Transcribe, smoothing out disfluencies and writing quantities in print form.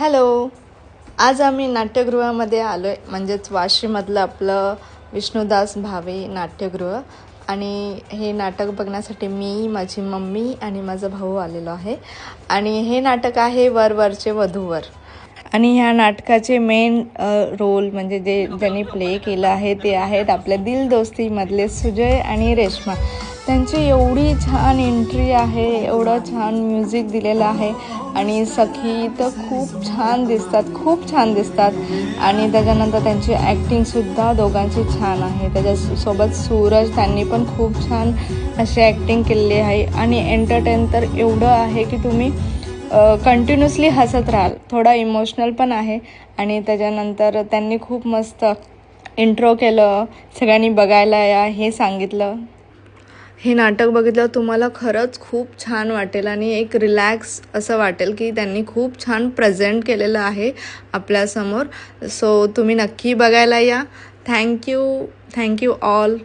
Hello. आज आम्ही नाट्यगृहामध्ये आलो आहे, म्हणजेच वाशीमधलं आपलं विष्णुदास भावे नाट्यगृह. आणि हे नाटक बघण्यासाठी मी, माझी मम्मी आणि माझा भाऊ आलेलो आहे. आणि हे नाटक आहे वरवरचे वधूवर. आणि ह्या नाटकाचे मेन रोल म्हणजे ज्यांनी प्ले केलं आहे ते आहेत आपल्या दिल दोस्तीमधले सुजय आणि रेश्मा. त्यांची एवढी छान एंट्री आहे, एवढं छान म्युझिक दिलेलं आहे. आणि सखी तर खूप छान दिसतात. आणि त्याच्यानंतर त्यांची ॲक्टिंगसुद्धा दोघांची छान आहे. त्याच्यासोबत सूरज, त्यांनी पण खूप छान अशी ॲक्टिंग केलेली आहे. आणि एंटरटेन तर एवढं आहे की तुम्ही कंटिन्युअसली हसत राहाल. थोडा इमोशनल पण आहे. आणि त्याच्यानंतर त्यांनी खूप मस्त इंट्रो केलं, सगळ्यांनी बघायला या हे सांगितलं. हे नाटक बघितलं तुम्हाला खरंच खूप छान वाटेल आणि एक रिलॅक्स असं वाटेल की त्यांनी खूप छान प्रेझेंट केलेलं आहे आपल्यासमोर. सो तुम्ही नक्की बघायला या. Thank you all.